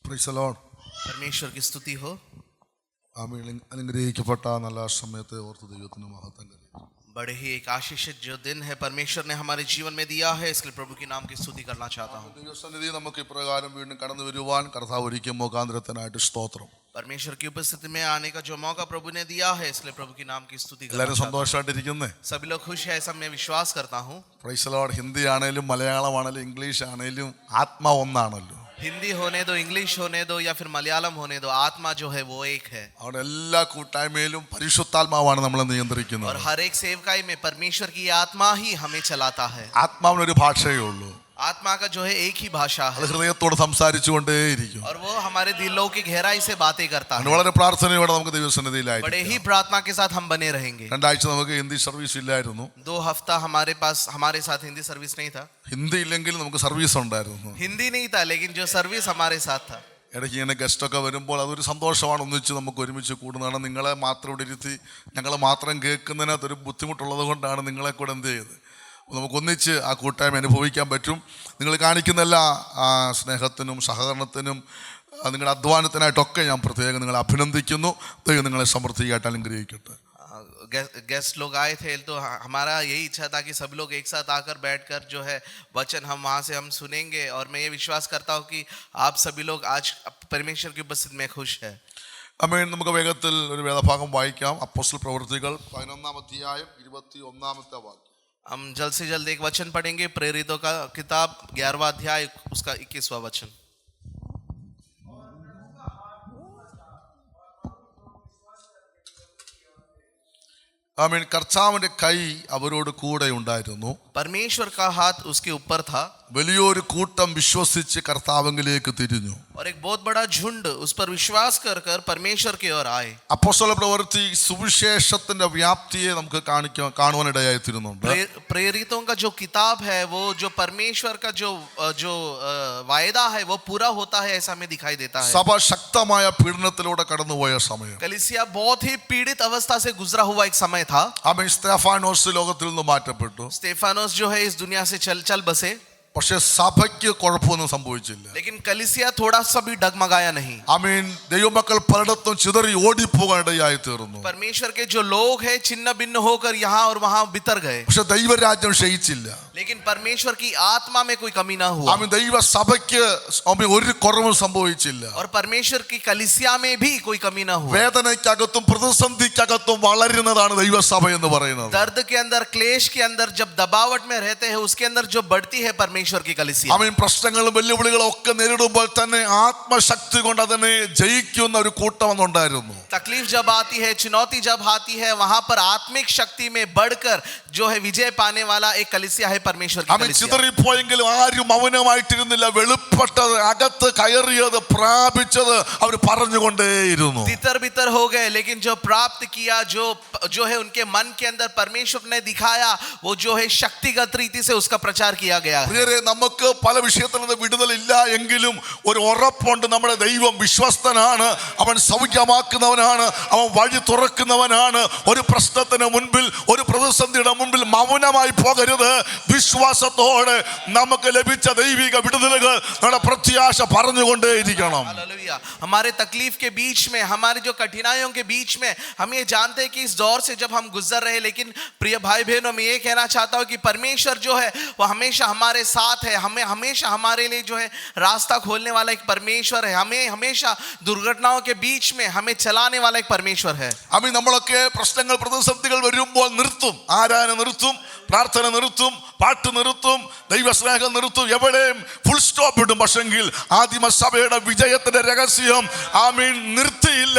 Praise the Lord. परमेश्वर की स्तुति हो। ആമേൻ. അനുഗ്രഹിക്കപ്പെട്ട നല്ല സമയത്തെ ഓർത്ത് ദൈവത്തിന് മഹത്വം കരയട്ടെ. बड़े ही एक आशीषित जो दिन है परमेश्वर ने हमारे जीवन में दिया है, इसके लिए प्रभु के नाम की स्तुति करना चाहता हूँ। ദൈവസന്നിധി നമുക്ക് ഇപ്രകാരം വീണ്ടും കടന്നു വരുവാൻ കർത്താവ് ഒരുക്കിയ മുഖാന്തരത്തിനായിട്ട് സ്തോത്രം. परमेश्वर की उपस्थिति में आने का जो मौका प्रभु ने दिया है, इसलिए प्रभु के नाम की स्तुति करना എല്ലാവരും चाहता हूँ। സന്തോഷമായിട്ടിരിക്കുന്നേ? सभी लोग खुश है, ऐसा मैं विश्वास करता हूँ। Praise the Lord. ഹിന്ദി ആണേലും മലയാളമാണേലും ഇംഗ്ലീഷ് ആണേലും ആത്മാവ് ഒന്നാണല്ലോ. हिंदी होने दो, इंग्लिश होने दो या फिर मलयालम होने दो, आत्मा जो है वो एक है। അവിടെ എല്ലാ കൂട്ടായ്മയിലും പരിശുദ്ധാത്മാവാണ് നമ്മളെ और നിയന്ത്രിക്കുന്നത്. हर एक सेवकाई में परमेश्वर की आत्मा ही हमें चलाता है। ആത്മാവിനൊരു ഭാഷയേ ഉള്ളൂ. आत्मा का जो है एक ही भाषा അത് है ഹൃദയത്തോട് സംസാരിച്ചുകൊണ്ടേയിരിക്കും. और वो हमारे दिलों की गहराई से बातें करता അതിന് है। വളരെ പ്രാർത്ഥനയോടെ നമുക്ക് बड़े ദൈവസന്നിധിയിലായിരിക്കും. ही प्रार्थना के साथ हम बने रहेंगे। രണ്ടാഴ്ച നമുക്ക് ഹിന്ദി സർവീസ് ഇല്ലായിരുന്നു. 2 हफ्ता हमारे साथ हिंदी सर्विस नहीं था। ഹിന്ദി ഇല്ലെങ്കിൽ നമുക്ക് സർവീസ് ഉണ്ടായിരുന്നു. हिंदी नहीं था, लेकिन जो सर्विस हमारे साथ था। ഇടയ്ക്ക് ഇങ്ങനെ ഗസ്റ്റൊക്കെ വരുമ്പോൾ അതൊരു സന്തോഷമാണ്. ഒന്നിച്ച് നമുക്ക് ഒരുമിച്ച് കൂടുന്നതാണ്. നിങ്ങളെ മാത്രം ഇവിടെ ഇരുത്തി ഞങ്ങളെ മാത്രം കേൾക്കുന്നതിനകത്തൊരു ബുദ്ധിമുട്ടുള്ളത് കൊണ്ടാണ് നിങ്ങളെ കൂടെ എന്ത് ചെയ്ത് നമുക്കൊന്നിച്ച് ആ കൂട്ടായ്മ അനുഭവിക്കാൻ പറ്റും. നിങ്ങൾ കാണിക്കുന്ന എല്ലാ സ്നേഹത്തിനും സഹകരണത്തിനും നിങ്ങളുടെ അധ്വാനത്തിനായിട്ടൊക്കെ ഞാൻ പ്രത്യേകം നിങ്ങളെ അഭിനന്ദിക്കുന്നു. ദൈവം നിങ്ങളെ സമൃദ്ധിയായിട്ട് അനുഗ്രഹിക്കട്ടെ. गेस्ट लोग आए थे तो हमारा यही इच्छा था कि सब लोग एक साथ आकर बैठकर जो है वचन हम वहाँ से हम सुनेंगे। और मैं ये विश्वास करता हूँ कि आप सभी लोग आज परमेश्वर की उपस्थिति में खुश है। ആമേൻ. നമുക്ക് വേഗത്തിൽ ഒരു വേദഭാഗം വായിക്കാം. അപ്പോസ്തല പ്രവൃത്തികൾ 11-ാം അധ്യായം 21-ാമത്തെ വാക്യം. हम जल्द से जल्द एक वचन पढ़ेंगे, प्रेरितों का किताब 11वां अध्याय उसका 21वां वचन। ആമേൻ. കർത്താവിന്റെ കൈ അവരോട് കൂടെ ഉണ്ടായിരുന്നു. परमेश्वर का हाथ उसके ऊपर था വലിയൊരു കൂട്ടം വിശ്വസിച്ച് കർത്താവിലേക്ക് തിരിഞ്ഞു. और एक बहुत बड़ा झुंड उस पर विश्वास कर कर परमेश्वर की ओर आए। അപ്പോസ്തല പ്രവൃത്തി സുവിശേഷത്തിന്റെ വ്യാപ്തിയെ നമുക്ക് കാണുവാനിടയായി തീരുന്നുണ്ട്. प्रेरितों का जो किताब है वो जो परमेश्वर का जो वायदा है वो पूरा होता है, ऐसा हमें दिखाई देता है। സഭ ശക്തമായ പീഡനത്തിലൂടെ കടന്നുപോയ സമയം. कलीसिया बहुत ही पीड़ित अवस्था से गुजरा हुआ एक समय था। ആമേൻ. സ്തെഫാനോസ് ലോകത്തിൽ നിന്ന് മാറ്റപ്പെട്ടു. स्तेफानोस जो है इस दुनिया से चल बसे, പക്ഷെ സഭയ്ക്ക് കുഴപ്പമൊന്നും സംഭവിച്ചില്ല. लेकिन कलीसिया थोड़ा सा भी डगमगाया नहीं। ആമേൻ. ദൈവമക്കൾ പലയിടത്തും ചിതറി ഓടിപ്പോകാനിടയായി തീർന്നു. परमेश्वर के जो लोग हैं छिन्न भिन्न होकर यहाँ और वहाँ बितर गए, പക്ഷെ ദൈവരാജ്യം ക്ഷയിച്ചില്ല. लेकिन परमेश्वर की आत्मा में कोई कमी ना हुआ। ആമേൻ. ദൈവ സഭയ്ക്ക് ഒരു കുറവും സംഭവിച്ചില്ല. और परमेश्वर की कलीसिया में भी कोई कमी ना हुआ। വേദനയ്ക്കകത്തും പ്രതിസന്ധിക്കകത്തും വളരുന്നതാണ് ദൈവസഭ എന്ന് പറയുന്നത്. दर्द के अंदर, क्लेश के अंदर, जब दबावट में रहते हैं उसके अंदर जो बढ़ती है परमेश्वर की कलीसिया। ആമേൻ. പ്രശ്നങ്ങളും വെല്ലുവിളികളും ഒക്കെ നേരിടുമ്പോൾ തന്നെ ആത്മശക്തി കൊണ്ട് അതിനെ ജയിക്കുന്ന ഒരു കൂട്ടം ഉണ്ടായിരുന്നു. तकलीफ जब आती है, चुनौती जब आती है, वहां पर आत्मिक शक्ति में बढ़कर जो है विजय पाने वाला एक कलीसिया है परमेश्वर की ആമേൻ. कलीसिया। ചിതറിപ്പോയെങ്കിലും ആരും മൗനമായിട്ടിരുന്നില്ല. വെളിപ്പെട്ടത്, അകത്ത് കയറിയത്, പ്രാപിച്ചത് അവർ പറഞ്ഞുകൊണ്ടേയിരുന്നു. तितर बितर हो गए, लेकिन जो प्राप्त किया, जो है उनके मन के अंदर परमेश्वर ने दिखाया, वो जो है शक्तिगत रीति से उसका प्रचार किया गया है। പ്രിയരേ, നമുക്ക് പല വിഷയത്തിൽ നിന്ന് വിടുതലില്ല എങ്കിലും ഒരു ഉറപ്പുണ്ട്. നമ്മുടെ ദൈവം വിശ്വസ്തനാണ്. അവൻ സൗഖ്യമാക്കുന്നവനാണ്. അവൻ വഴി തുറക്കുന്നവനാണ്. ഒരു പ്രശ്നത്തിന് മുൻപിൽ, ഒരു പ്രതിസന്ധിയുടെ മുൻപിൽ മൗനമായി പോകരുത്. വിശ്വാസത്തോടെ നമുക്ക് ലഭിച്ച ദൈവിക വിടുതലുകൾ നമ്മുടെ പ്രത്യാശ പറഞ്ഞുകൊണ്ടേയിരിക്കണം. हालेलुया। हमारे तकलीफ के बीच में, हमारे जो कठिनाइयों के बीच में, हम ये जानते हैं कि इस दौर से जब हम गुजर रहे, लेकिन प्रिय भाई बहनों, मैं ये कहना चाहता हूँ कि परमेश्वर जो है वो हमेशा हमारे साथ है। हमें हमेशा हमारे लिए जो है रास्ता खोलने वाला एक परमेश्वर है। हमें हमेशा दुर्घटनाओं के बीच में हमें चलाने वाला एक परमेश्वर है। ആമേൻ. നമ്മളൊക്കെ പ്രശ്നങ്ങൾ, പ്രതിസന്ധികൾ വരുമ്പോൾ നിർത്തും. ആരാധന നിർത്തും, പ്രാർത്ഥന നിർത്തും, പാട്ട് നിർത്തും, ദൈവസ്നേഹം നിർത്തും, എവിടെയും ഫുൾ സ്റ്റോപ്പ് ഇടും. പക്ഷെങ്കിൽ ആദിമസഭയുടെ വിജയത്തിന്റെ രഹസ്യം ആമേൻ നിർത്തിയില്ല.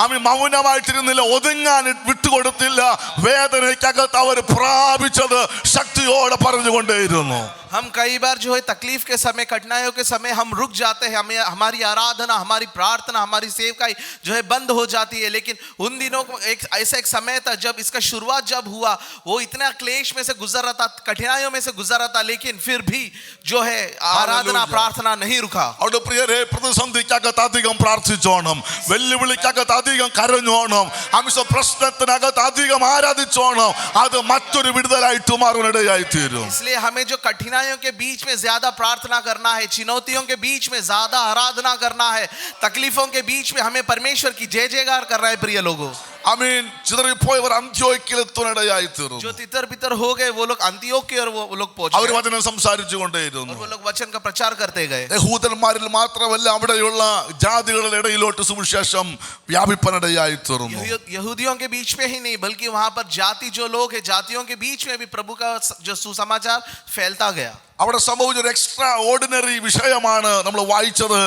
ആമേൻ. മൗനമായിട്ടിരുന്നില്ല, ഒതുങ്ങാൻ വിട്ടുകൊടുത്തില്ല. വേദനയ്ക്കകത്ത് അവർ പ്രാപിച്ചത് ശക്തിയോടെ പറഞ്ഞുകൊണ്ടേയിരുന്നു. हम कई बार जो है तकलीफ के समय, कठिनाइयों के समय हम रुक जाते हैं। हमें हमारी आराधना, हमारी प्रार्थना, हमारी सेवकाई जो है बंद हो जाती है। लेकिन उन दिनों को एक ऐसा एक समय था जब इसका शुरुआत जब हुआ, वो इतना क्लेश में से गुजर रहा था, कठिनाइयों कठिनाइयों में से गुजरा था, लेकिन फिर भी जो है आराधना प्रार्थना नहीं रुका. അവിടെ പ്രിയരെ പ്രതിസന്ധിക്കകത്ത് അധികം പ്രാർത്ഥിച്ചോണം, വെല്ലുവിളിക്കകത്ത് അധികം കരഞ്ഞോണം, അമിത പ്രശ്നത്തിനകത്ത് അധികം ആരാധിച്ചോണം. അത് മറ്റൊരു വിടുതലായിട്ട് മാറുവാനിടയായി തീരും. इसलिए हमें जो कठिनाइयों के बीच में ज्यादा प्रार्थना करना है, चुनौतियों के बीच में ज्यादा आराधना करना है, तकलीफों के बीच में हमें परमेश्वर की जय जयकार करना है. प्रिय लोगों, ആമീൻ. ചിതറിപ്പോയവർ അന്ത്യോക്യയിലെത്തുവാനിടയായി തീർന്നു. जो तितर बितर हो गए वो लोग अंतियोक की ओर वो लोग पहुंच അവർ गए വചനം സംസാരിച്ചു കൊണ്ടേയിരുന്നു. और वो लोग वचन का प्रचार करते गए. യഹൂദന്മാരിൽ മാത്രമല്ല അവിടെയുള്ള ജാതികളുടെ ഇടയിലോട്ട് സുവിശേഷം വ്യാപിപ്പാനിടയായി തീർന്നു. यहूदियों के बीच में ही नहीं, बल्कि वहां पर जाति जो लोग हैं, जातियों के बीच में भी प्रभु का जो सुसमाचार फैलता गया. അവിടെ സംഭവിച്ച ഒരു എക്സ്ട്രാ ഓർഡിനറി വിഷയമാണ് നമ്മൾ വായിച്ചത്.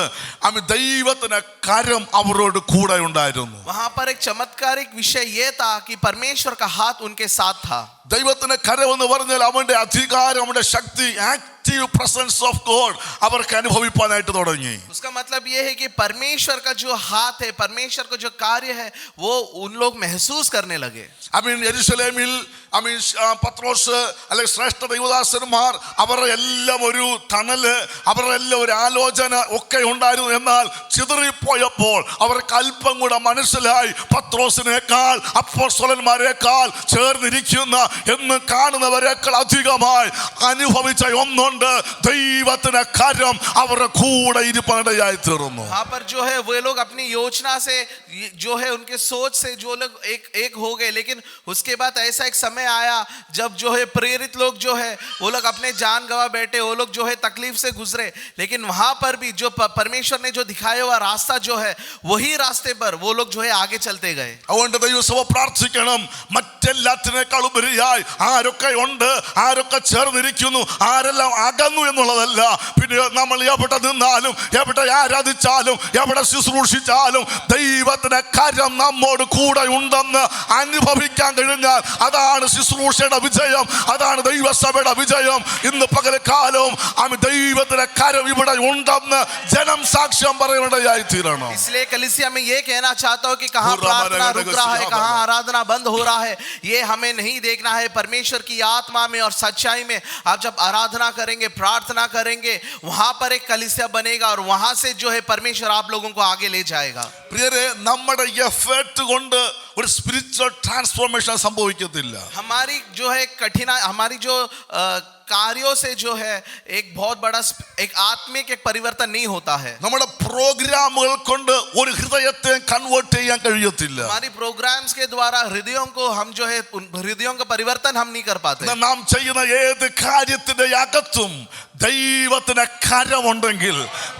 ആമീൻ. ദൈവത്തിന്റെ കരം അവരോട് കൂടെ ഉണ്ടായിരുന്നു. वहां पर एक चमत्कारिक विषय ये था कि परमेश्वर का हाथ उनके साथ था. ദൈവത്തിന്റെ കരം എന്ന് പറഞ്ഞാൽ അവന്റെ അധികാരം, അവന്റെ ശക്തി, ആക്റ്റീവ് പ്രസൻസ് ഓഫ് ഗോഡ് അവർക്ക് അനുഭവിപ്പാനായിട്ട് തുടങ്ങി. उसका मतलब ये है कि परमेश्वर का जो हाथ है, परमेश्वर का जो कार्य है, वो उन लोग महसूस करने लगे. ആമീൻ. യെരുശലേമിൽ ആമീൻ പത്രോസ് അല്ലെങ്കിൽ ശ്രേഷ്ഠ ദൈവദാസന്മാർ അവരുടെ എല്ലാം ഒരു തണല്, അവരുടെ എല്ലാം ഒരു ആലോചന ഒക്കെ ഉണ്ടായിരുന്നു. എന്നാൽ ചിതറിപ്പോയപ്പോൾ അവർക്ക് അല്പം കൂടെ മനസ്സിലായി പത്രോസിനേക്കാൾ അപ്പോസ്തലന്മാരെക്കാൾ ചേർന്നിരിക്കുന്ന എന്ന് കാണുന്നവരെക്കാൾ അധികമായി അനുഭവിച്ച ഒന്നുണ്ട്. ദൈവത്തിന്റെ കരം അവരുടെ കൂടെ ഇരിപ്പാനിടയായി തീർന്നു. वहां पर जो है वो लोग अपनी योजना से जो है उनके सोच से जो लोग एक हो गए, लेकिन उसके बाद ऐसा एक समय आया जब जो है प्रेरित लोग जो है वो लोग अपने जान गवा बैठे, वो लोग जो है तकलीफ से गुजरे, लेकिन वहां पर भी जो परमेश्वर ने जो दिखाया हुआ रास्ता जो है वही रास्ते पर वो लोग जो है आगे चलते गए. അതുകൊണ്ട് ദൈവസഭ പ്രാർത്ഥിക്കണം. മറ്റെല്ലാത്തിനേക്കാൾ ഉപരിയായി ആരൊക്കെ ഉണ്ട്, ആരൊക്കെ ചേർന്നിരിക്കുന്നു, ആരെല്ലാം അകന്നു എന്നുള്ളതല്ല. പിന്നെ നമ്മൾ എവിടെ നിന്നാലും, എവിടെ ആരാധിച്ചാലും, എവിടെ ശുശ്രൂഷിച്ചാലും ദൈവത്തിന്റെ കരം നമ്മോട് കൂടെ ഉണ്ടെന്ന് അനുഭവിക്കാൻ കഴിഞ്ഞാൽ അതാണ് ശുശ്രൂഷയുടെ വിജയം, അതാണ് ദൈവസഭയുടെ വിജയം. ഇന്ന് പകൽക്കാലവും ദൈവത്തിന്റെ കരം ഇവിടെ ഉണ്ടെന്ന് ജനം സാക്ഷ്യം പറയുവാനിടയായി തീരണം. इसलिए कलीसिया में ये कहना चाहता हूं कि कहां प्रार्थना रुक रहा है, कहां आराधना बंद हो रहा है, ये हमें नहीं देखना है. परमेश्वर की आत्मा में और सच्चाई में आप जब आराधना करेंगे, प्रार्थना करेंगे, वहां पर एक कलीसिया बनेगा और वहां से जो है परमेश्वर आप लोगों को आगे ले जाएगा. പ്രിയരെ, നമ്മുടെ എഫേർട്ട് കൊണ്ട് ഒരു സ്പിരിച്വൽ ട്രാൻസ്ഫോർമേഷൻ സംഭവിക്കത്തില്ല. हमारी जो है कठिनाई, हमारी जो कार्यों से जो है एक बहुत बड़ा एक आत्मिक एक परिवर्तन नहीं होता है. നമ്മുടെ പ്രോഗ്രാമുകൾ കൊണ്ട് ഒരു ഹൃദയത്തെ കൺവേർട്ട് ചെയ്യാൻ കഴിയത്തില്ല. हमारी प्रोग्राम्स के द्वारा हृदयों को हम जो है हृदयों का परिवर्तन हम नहीं कर पाते. നാം ചെയ്യുന്ന ഏത് കാര്യത്തിന്റെ അകത്തും ദൈവത്തിന്റെ കരമുണ്ടെങ്കിൽ,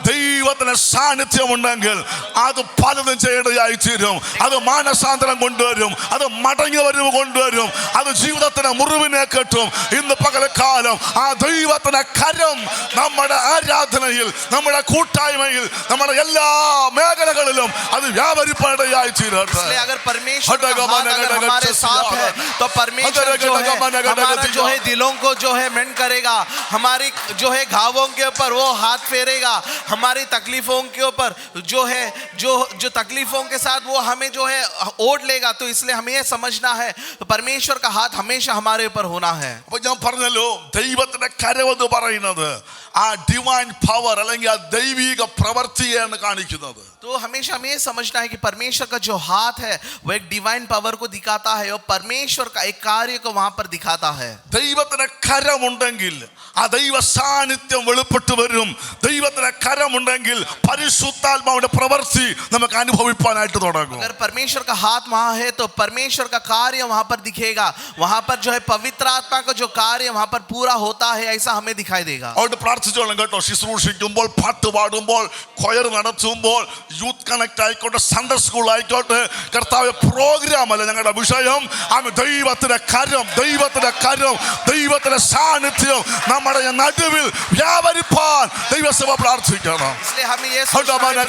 ദൈവത്തിന്റെ സാന്നിധ്യമുണ്ടെങ്കിൽ അത് പലതും ചെയ്യേണ്ടതായി തീരും. അത് മാനസാന്തരം കൊണ്ടുവരും, അത് മടങ്ങി വരവ് കൊണ്ടുവരും, അത് ജീവിതത്തിന്റെ മുറിവിനെ കെട്ടും. ഇന്ന് പകൽക്കാലം ആ ദൈവത്തിന്റെ കരം നമ്മുടെ ആരാധനയിൽ, നമ്മുടെ കൂട്ടായ്മയിൽ, നമ്മുടെ എല്ലാ മേഖലകളിലും അത് വ്യാപരിപ്പാനിടയായി തീരട്ടെ. अगर परमेश्वर का हाथ अगर हमारे साथ है तो परमेश्वर जो है हमारा जो है दिलों को जो है मेंड करेगा, हमारी जो है घावों के ऊपर वो हाथ फेरेगा, हमारी तकलीफों के ऊपर जो है जो तकलीफों के साथ वो हमें जो है ओढ़ लेगा. तो इसलिए हमें ये समझना है परमेश्वर का हाथ हमेशा हमारे ऊपर होना है. അപ്പോൾ ഞാൻ പറഞ്ഞല്ലോ, ദൈവത്തിന്റെ കരമെന്ന് പറയുന്നത് ആ ഡിവൈൻ പവർ അല്ലെങ്കിൽ ആ ദൈവിക പ്രവൃത്തിയാണ് കാണിക്കുന്നത്. तो हमेशा हमें समझना है कि परमेश्वर का जो हाथ है वो एक डिवाइन पावर को दिखाता है और परमेश्वर का एक कार्य को वहां पर दिखाता है. ദൈവത്തിന്റെ കരമുണ്ടെങ്കിൽ ആ ദൈവ സാന്നിധ്യം വെളിപ്പെട്ടു വരും. ദൈവത്തിന്റെ കരമുണ്ടെങ്കിൽ പരിശുദ്ധാത്മാവിന്റെ പ്രവൃത്തി നമുക്ക് അനുഭവിപ്പാനായിട്ട് തുടങ്ങും. अगर परमेश्वर का हाथ वहां है तो परमेश्वर का कार्य वहां पर दिखेगा. वहां पर जो है पवित्र आत्मा का जो कार्य वहां पर पूरा होता है, ऐसा हमें दिखाई देगा. അതുകൊണ്ട് പ്രാർത്ഥിച്ചോളാം കേട്ടോ. ശുശ്രൂഷിക്കുമ്പോൾ, പാട്ട് പാടുമ്പോൾ, കൊയർ നടത്തുമ്പോൾ, യൂത്ത് കണക്ട് ആയിക്കോട്ടെ, സൺഡേ സ്കൂൾ ആയിക്കോട്ടെ, കർത്താവ് പ്രോഗ്രാം അല്ല ഞങ്ങളുടെ വിഷയം. ദൈവത്തിന്റെ കരം, ദൈവത്തിന്റെ കരം, ദൈവത്തിന്റെ സാന്നിധ്യം നമ്മുടെ നടുവിൽ നടുവിൽ വ്യാപരിപ്പാൻ ദൈവസഭ പ്രാർത്ഥിക്കണം. इसलिए हमें ये सोचना है,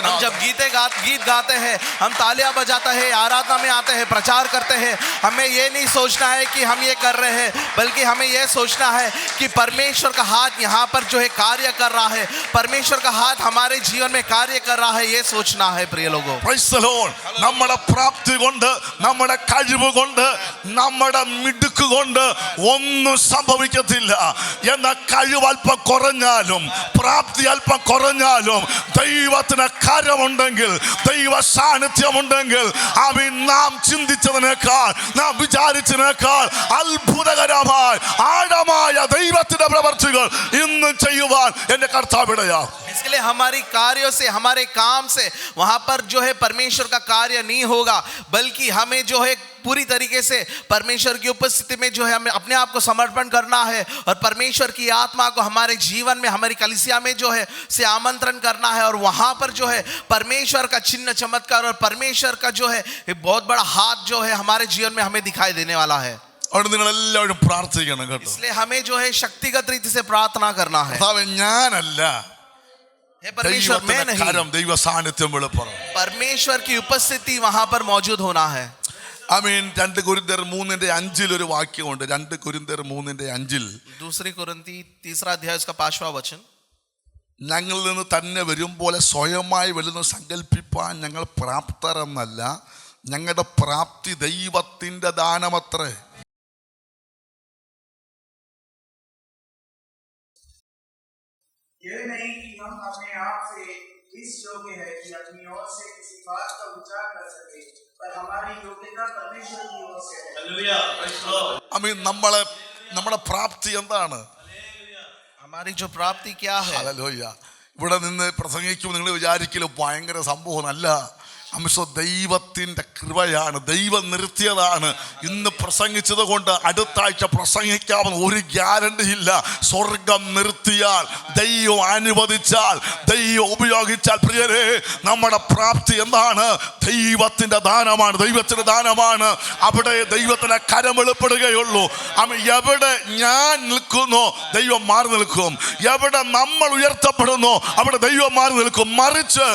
हम जब गीत गाते हैं, हम तालियां बजाते हैं, आराधना में आते हैं, प्रचार करते हैं, हमें ये नहीं सोचना है कि हम ये कर रहे हैं, बल्कि हमें ये सोचना है कि परमेश्वर का हाथ यहाँ पर जो है कार्य कर रहा है, परमेश्वर का हाथ हमारे जीवन में कार्य कर रहा है, ये सोचना है प्रिय लोगों. Praise the Lord. നമ്മുടെ പ്രാപ്തി കൊണ്ട്, നമ്മുടെ കഴിവ് കൊണ്ട്, നമ്മുടെ മിടുക്ക് കൊണ്ട് ഒന്നും സംഭവിക്കത്തില്ല. എന്നാൽ കഴിവ് അല്പം കുറഞ്ഞാലും പ്രാപ്തി അല്പം കുറഞ്ഞാലും ദൈവത്തിന് കരമുണ്ടെങ്കിൽ, ദൈവ സാന്നിധ്യമുണ്ടെങ്കിൽ, നാം ചിന്തിച്ചതിനേക്കാൾ, നാം വിചാരിച്ചതിനേക്കാൾ അത്ഭുതകരമായ ആഴമായ ദൈവത്തിന്റെ പ്രവർത്തികൾ ഇന്നും ചെയ്യുവാൻ എന്റെ കർത്താവിടയാ. इसलिए हमारी कार्यों से, हमारे काम से वहां पर जो है परमेश्वर का कार्य नहीं होगा, बल्कि हमें जो है पूरी तरीके से परमेश्वर की उपस्थिति में जो है हमें अपने आप को समर्पण करना है और परमेश्वर की आत्मा को हमारे जीवन में, हमारी कलीसिया में जो है से आमंत्रण करना है, और वहां पर जो है परमेश्वर का चिन्ह चमत्कार और परमेश्वर का जो है बहुत बड़ा हाथ जो है हमारे जीवन में हमें दिखाई देने वाला है. എല്ലാവരും പ്രാർത്ഥിക്കണം കേട്ടോ. इसलिए हमें जो है व्यक्तिगत रीति से प्रार्थना करना है. ഞാനല്ല, हे परमेश्वर, मैं नहीं, ദൈവ സാന്നിധ്യം വെളിപ്പെടും. परमेश्वर की उपस्थिति वहां पर मौजूद होना है. 2 കൊരിന്ത്യർ 3:5 ഒരു വാക്യമുണ്ട്. 2 കൊരിന്ത്യർ 3:5 दूसरी कुरिन्ती 3 अध्याय उसका 5वां वचन, ഞങ്ങളിൽ നിന്ന് തന്നെ വരും പോലെ സ്വയമായി വലുതെന്ന് സങ്കല്പിപ്പാൻ ഞങ്ങൾ പ്രാപ്തരെന്നല്ല, ഞങ്ങളുടെ പ്രാപ്തി ദൈവത്തിന്റെ ദാനമത്രേ. यह नहीं कि हम अपने आप से इस योग्य है कि अपनी ओर से किसी बात का विचार कर सके, पर हमारी योग्यता परमेश्वर की ओर से है. നമ്മുടെ പ്രാപ്തി എന്താണ്? हमारी जो प्राप्ति क्या है? ഹല്ലേലൂയ. ഇവിടെ നിന്ന് പ്രസംഗിക്കുമ്പോൾ നിങ്ങൾ വിചാരിക്കലും ഭയങ്കര സംഭവമല്ല. ദൈവത്തിന്റെ കൃപയാണ്, ദൈവം നിർത്തിയതാണ്. ഇന്ന് പ്രസംഗിച്ചത് കൊണ്ട് അടുത്ത ആഴ്ച പ്രസംഗിക്കാമെന്ന് ഒരു ഗ്യാരണ്ടി ഇല്ല. സ്വർഗം നിർത്തിയാൽ, ദൈവം അനുവദിച്ചാൽ, ദൈവം ഉപയോഗിച്ചാൽ, പ്രിയരെ, നമ്മുടെ പ്രാപ്തി എന്താണ്? ദൈവത്തിന്റെ ദാനമാണ്, ദൈവത്തിന്റെ ദാനമാണ്. അവിടെ ദൈവത്തിന്റെ കരം വെളിപ്പെടുകയുള്ളൂ. എവിടെ ഞാൻ നിൽക്കുന്നു ദൈവം മാറി നിൽക്കും. എവിടെ നമ്മൾ ഉയർത്തപ്പെടുന്നു അവിടെ ദൈവം മാറി നിൽക്കും. മറിച്ച്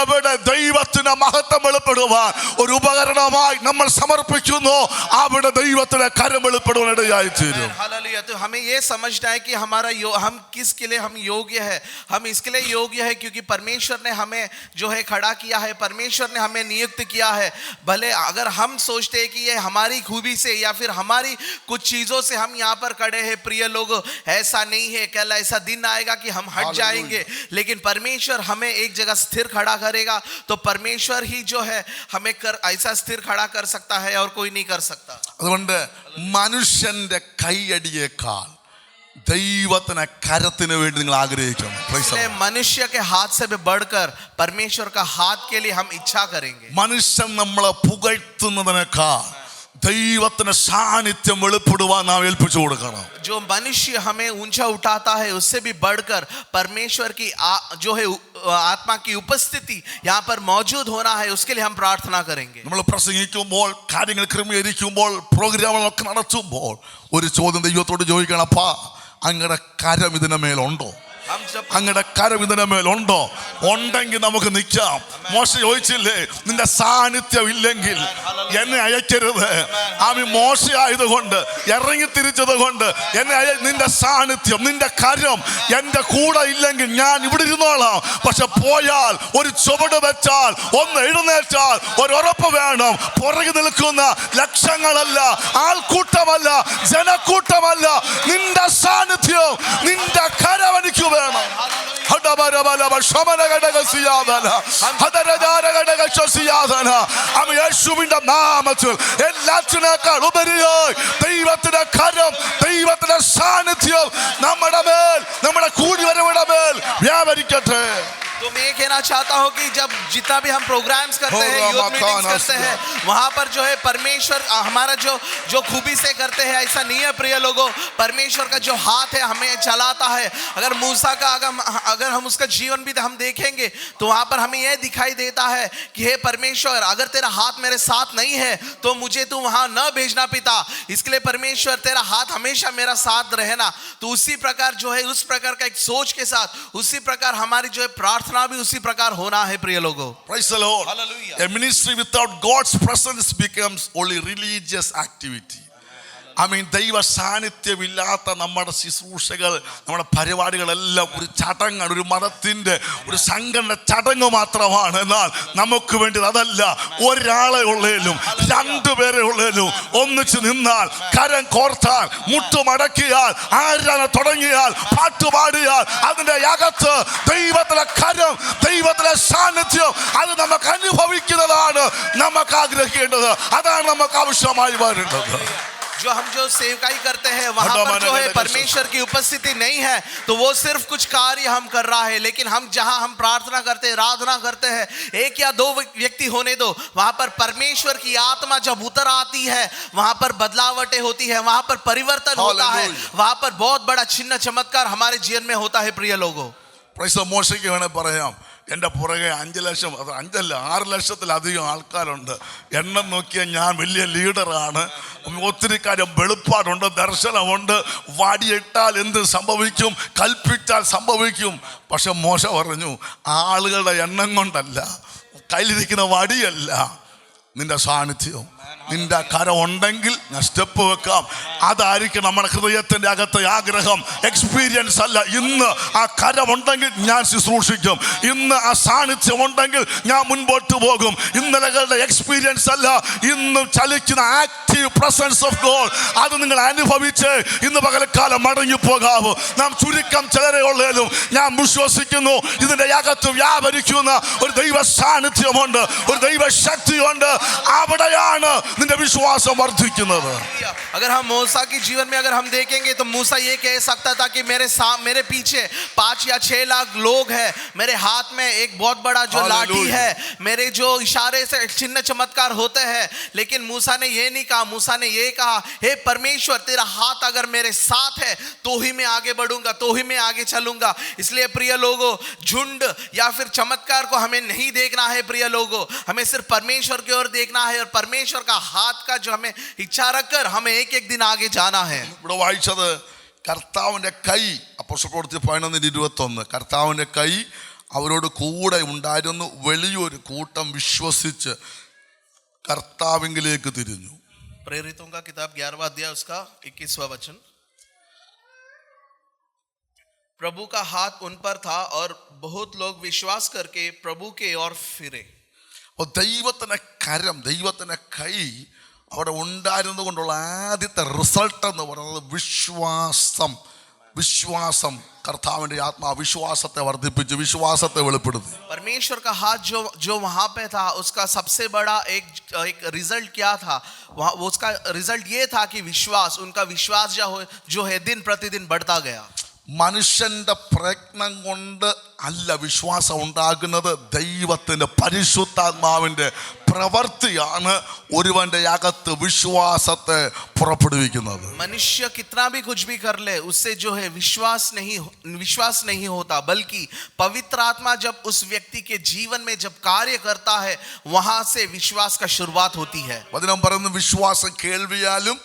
എവിടെ ദൈവത്തിന്റെ മഹത്വം വെളിപ്പെടുവാൻ ഒരു ഉപകരണമായി നമ്മൾ സമർപ്പിക്കുന്നു അവിടെ ദൈവത്തിന്റെ കരം വെളിപ്പെടുവാൻ ഇടയായി തീരും. हालेलुया. तो हमें ये समझना है कि हम किसके लिए हम योग्य है. हम इसके लिए योग्य है क्योंकि परमेश्वर ने हमें जो है खड़ा किया है, परमेश्वर ने हमें नियुक्त किया है. भले अगर हम सोचते हैं कि ये हमारी खूबी से या फिर हमारी कुछ चीजों से हम यहाँ पर खड़े हैं, प्रिय लोग, ऐसा नहीं है. कल ऐसा दिन आएगा कि हम हट जाएंगे, लेकिन परमेश्वर हमें एक जगह स्थिर खड़ा करेगा. तो परमेश्वर ही जो है हमें ऐसा स्थिर खड़ा कर सकता है और कोई नहीं कर सकता. അതുകൊണ്ട് മനുഷ്യന്റെ കൈയടിയേക്കാൾ ദൈവത്തിന്റെ കരത്തിന് വേണ്ടി നിങ്ങൾ ആഗ്രഹിക്കണം. मनुष्य के हाथ से भी बढ़कर परमेश्वर का हाथ के लिए हम इच्छा करेंगे. മനുഷ്യൻ നമ്മളെ പുകഴ്ത്തുന്നതിനേക്കാൾ ദൈവത്തിന്റെ സാന്നിധ്യം വെളിപ്പെടുവാൻ നാം ഏൽപ്പിച്ചു കൊടുക്കണം. जो मनुष्य हमें ऊंचा उठाता है उससे भी बढ़कर परमेश्वर की जो है आत्मा की उपस्थिति यहाँ पर मौजूद होना है, उसके लिए हम प्रार्थना करेंगे. നമ്മൾ പ്രസംഗിക്കുമ്പോൾ, കാര്യങ്ങൾ ക്രമീകരിക്കുമ്പോൾ, പ്രോഗ്രാമുകളൊക്കെ നടത്തുമ്പോൾ ഒരു ചോദ്യം ദൈവത്തോട് ചോദിക്കണം. അപ്പാ, അങ്ങയുടെ കരം ഇതിന്റെ മേലുണ്ടോ? അങ്ങയുടെ കരം ഇതിന്റെ മേലുണ്ടോ? ഉണ്ടെങ്കിൽ നമുക്ക് നിൽക്കാം. മോശ ചോദിച്ചില്ലേ, നിന്റെ സാന്നിധ്യം ഇല്ലെങ്കിൽ എന്നെ അയക്കരുത്. മോശ ആയതുകൊണ്ട്, ഇറങ്ങി തിരിച്ചത് കൊണ്ട് നിന്റെ സാന്നിധ്യം, നിന്റെ കരം എന്റെ കൂടെ ഇല്ലെങ്കിൽ ഞാൻ ഇവിടെ ഇരുന്നോളാം. പക്ഷെ പോയാൽ, ഒരു ചുവട് വെച്ചാൽ, ഒന്ന് എഴുന്നേറ്റാൽ ഒരു ഉറപ്പ് വേണം. പുറകെ നിൽക്കുന്ന ലക്ഷങ്ങളല്ല, ആൾക്കൂട്ടമല്ല, ജനക്കൂട്ടമല്ല, നിന്റെ സാന്നിധ്യം, നിന്റെ കരം എനിക്ക് വേണം. യേശുവിന്റെ നാമത്തിൽ എല്ലാത്തിനേക്കാൾ ഉപരിയായി ദൈവത്തിന്റെ കരം, ദൈവത്തിന്റെ സാന്നിധ്യം നമ്മുടെ മേൽ, നമ്മുടെ കൂടി വരവിടെ മേൽ വ്യാപരിക്കട്ടെ. तो मैं ये कहना चाहता हूँ कि जब जितना भी हम प्रोग्राम्स करते हैं, यूथ मीटिंग्स करते हैं, वहां पर जो है परमेश्वर हमारा जो खूबी से करते हैं, ऐसा नहीं है प्रिय लोगों। परमेश्वर का जो हाथ है हमें चलाता है। अगर मूसा का अगर हम उसका जीवन भी हम देखेंगे तो वहां पर हमें यह दिखाई देता है कि हे परमेश्वर, अगर तेरा हाथ मेरे साथ नहीं है तो मुझे तू वहां न भेजना पिता। इसके लिए परमेश्वर तेरा हाथ हमेशा मेरा साथ रहना। तो उसी प्रकार जो है, उस प्रकार का एक सोच के साथ, उसी प्रकार हमारी जो है प्रार्थना भी उसी प्रकार होना है प्रिय लोगों। Praise the Lord. Hallelujah. A ministry without God's presence becomes only religious activity. ദൈവ സാന്നിധ്യമില്ലാത്ത നമ്മുടെ ശുശ്രൂഷകൾ, നമ്മുടെ പരിപാടികളെല്ലാം ഒരു ചടങ്ങാണ്, ഒരു മതത്തിന്റെ ഒരു സംഘടന ചടങ്ങ് മാത്രമാണ്. എന്നാൽ നമുക്ക് വേണ്ടി അതല്ല. ഒരാളെ ഉള്ളേലും രണ്ടുപേരെ ഉള്ളേലും ഒന്നിച്ച് നിന്നാൽ, കരം കോർത്താൽ, മുട്ടുമടക്കിയാൽ, ആരാധന തുടങ്ങിയാൽ, പാട്ടുപാടിയാൽ, അതിന്റെ അകത്ത് ദൈവത്തിലെ കരം, ദൈവത്തിലെ സാന്നിധ്യം അത് നമുക്ക് അനുഭവിക്കുന്നതാണ് നമുക്ക് ആഗ്രഹിക്കേണ്ടത്. അതാണ് നമുക്ക് ആവശ്യമായി വരുന്നത്. जो सेवकाई करते हैं वहां पर जो है परमेश्वर की उपस्थिति नहीं है तो वो सिर्फ कुछ कार्य हम कर रहा है। लेकिन हम जहां हम प्रार्थना करते हैं, आराधना करते हैं, एक या दो व्यक्ति होने दो, वहां पर परमेश्वर की आत्मा जब उतर आती है, वहां पर बदलावटें होती है, वहां पर परिवर्तन होता है, वहां पर बहुत बड़ा चिन्ह चमत्कार हमारे जीवन में होता है प्रिय लोगों। മോശയ്ക്ക് വേണേ പറയാം, എൻ്റെ പുറകെ 5 ലക്ഷം, അത് 5 അല്ല 6 ലക്ഷത്തിലധികം ആൾക്കാരുണ്ട്. എണ്ണം നോക്കിയാൽ ഞാൻ വലിയ ലീഡറാണ്. ഒത്തിരി കാര്യം വെളിപ്പാടുണ്ട്, ദർശനമുണ്ട്. വടിയിട്ടാൽ എന്ത് സംഭവിക്കും, കൽപ്പിച്ചാൽ സംഭവിക്കും. പക്ഷെ മോശ പറഞ്ഞു, ആളുകളുടെ എണ്ണം കൊണ്ടല്ല, കയ്യിലിരിക്കുന്ന വടിയല്ല, നിന്റെ സാന്നിധ്യം, നിന്റെ കരം ഉണ്ടെങ്കിൽ ഞാൻ സ്റ്റെപ്പ് വെക്കാം. അതായിരിക്കും നമ്മുടെ ഹൃദയത്തിന്റെ അകത്തെ ആഗ്രഹം. എക്സ്പീരിയൻസ് അല്ല. ഇന്ന് ആ കരമുണ്ടെങ്കിൽ ഞാൻ ശുശ്രൂഷിക്കും, ഇന്ന് ആ സാന്നിധ്യം ഉണ്ടെങ്കിൽ ഞാൻ മുൻപോട്ട് പോകും. ഇന്നലകളുടെ എക്സ്പീരിയൻസ് അല്ല, ഇന്നും ചലിക്കുന്ന ആക്റ്റീവ് പ്രസൻസ് ഓഫ് ഗോഡ് അത് നിങ്ങൾ അനുഭവിച്ച് ഇന്ന് പകൽക്കാലം മടങ്ങി പോകാവൂ. നാം ചുരുക്കം ചിലരെ ഉള്ളതിലും ഞാൻ വിശ്വസിക്കുന്നു ഇതിന്റെ അകത്ത് വ്യാപരിക്കുന്ന ഒരു ദൈവ സാന്നിധ്യമുണ്ട്, ഒരു ദൈവ ശക്തിയുണ്ട്. അവിടെയാണ് നിന്റെ വിശ്വാസം വർദ്ധിക്കുന്നത്. अगर हम मूसा के जीवन में अगर हम देखेंगे तो मूसा ये कह सकता था कि मेरे पीछे 5 या 6 लाख लोग हैं, मेरे हाथ में एक बहुत बड़ा जो लाठी है, मेरे जो इशारे से चिन्ह चमत्कार होते हैं। लेकिन मूसा ने ये नहीं कहा, मूसा ने ये कहा, हे परमेश्वर तेरा हाथ अगर मेरे साथ है तो ही मैं आगे बढ़ूंगा, तो ही मैं आगे चलूंगा। इसलिए प्रिय लोगों, झुंड या फिर चमत्कार को हमें नहीं देखना है प्रिय लोगों, हमें सिर्फ परमेश्वर की ओर देखना है और परमेश्वर का हाथ का जो हमें इच्छा रखकर हमें एक दिन आगे जाना है। ഇവിടെ വായിച്ചത് കർത്താവിന്റെ കൈ, അപ്പോസ്തലപ്രവൃത്തി 11:21, കർത്താവിന്റെ കൈ അവരോട് കൂടെ ഉണ്ടായിരുന്നു, വലിയൊരു കൂട്ടം വിശ്വസിച്ച് കർത്താവിലേക്ക് തിരിഞ്ഞു. प्रेरितों का किताब 11वां अध्याय उसका 21वां वचन। प्रभु का हाथ उन पर था और बहुत लोग विश्वास करके प्रभु के ओर फिरे। അപ്പോൾ ദൈവത്തിന്റെ കരം, ദൈവത്തിന്റെ കൈ അവിടെ ഉണ്ടായിരുന്നത് കൊണ്ടുള്ള ആദ്യത്തെ റിസൾട്ട് എന്ന് പറയുന്നത് വിശ്വാസം. വിശ്വാസം, കർത്താവിന്റെ ആത്മാ വിശ്വാസത്തെ വർദ്ധിപ്പിച്ചു, വിശ്വാസത്തെ വെളിപ്പെടുത്തി. परमेश्वर का हाथ जो वहां पे था उसका सबसे बड़ा एक रिजल्ट क्या था? उसका रिजल्ट ये था कि विश्वास, उनका विश्वास जो है दिन प्रतिदिन बढ़ता गया। മനുഷ്യന്റെ പ്രയത്നം കൊണ്ട് അല്ല വിശ്വാസം ഉണ്ടാകുന്നത്, ദൈവത്തിന്റെ പരിശുദ്ധാത്മാവിന്റെ പ്രവൃത്തിയാണ് ഒരുവന്റെ അകത്ത് വിശ്വാസത്തെ പുറപ്പെടുവിക്കുന്നത്. मनुष्य कितना भी कुछ भी कर ले, उससे जो है विश्वास नहीं होता, बल्कि पवित्र आत्मा जब उस व्यक्ति के जीवन में जब कार्य करता है वहां से विश्वास का शुरुआत होती है। വചനം പറയുന്നു, വിശ്വാസം കേൾവിയാലും,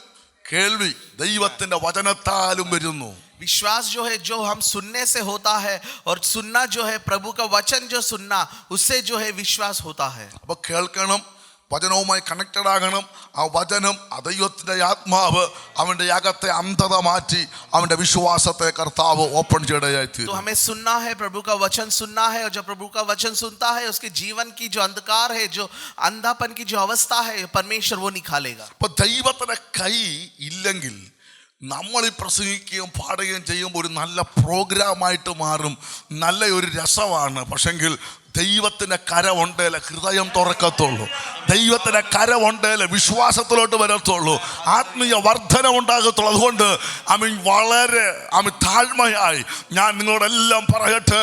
കേൾവി ദൈവത്തിന്റെ വചനത്താലും വരുന്നു. विश्वास जो है जो हम सुनने से होता है और सुनना जो है प्रभु का वचन जो सुनना, उससे जो है विश्वास होता है। അപ്പോൾ കേൾക്കണം, വചനവുമായി കണക്റ്റഡ് ആകണം. ആ വചനം, ദൈവത്തിന്റെ ആത്മാവ് അവന്റെ അകത്തെ അന്ധത മാറ്റി അവന്റെ വിശ്വാസത്തെ കർത്താവ് ഓപ്പൺ ചെയ്യടയായി. तो हमें सुनना है, प्रभु का वचन सुनना है, और जब प्रभु का वचन सुनता है उसके जीवन की जो अंधकार है, जो अंधापन की जो अवस्था है, परमेश्वर वो निकालेगा। അപ്പോൾ ദൈവത്തിന്റെ കൈ ഇല്ലെങ്കിൽ നമ്മൾ ഈ പ്രസംഗിക്കുകയും പാടുകയും ചെയ്യുമ്പോൾ ഒരു നല്ല പ്രോഗ്രാമായിട്ട് മാറും, നല്ല ഒരു രസമാണ്. പക്ഷെങ്കിൽ ദൈവത്തിന്റെ കരമുണ്ടേലെ ഹൃദയം തുറക്കത്തുള്ളൂ. ദൈവത്തിന്റെ കരമുണ്ടേലെ വിശ്വാസത്തിലോട്ട് വരത്തുള്ളൂ, ആത്മീയ വർധന ഉണ്ടാകത്തുള്ളൂ. അതുകൊണ്ട് വളരെ താഴ്മയായി ഞാൻ നിങ്ങളോടെല്ലാം പറയട്ടെ,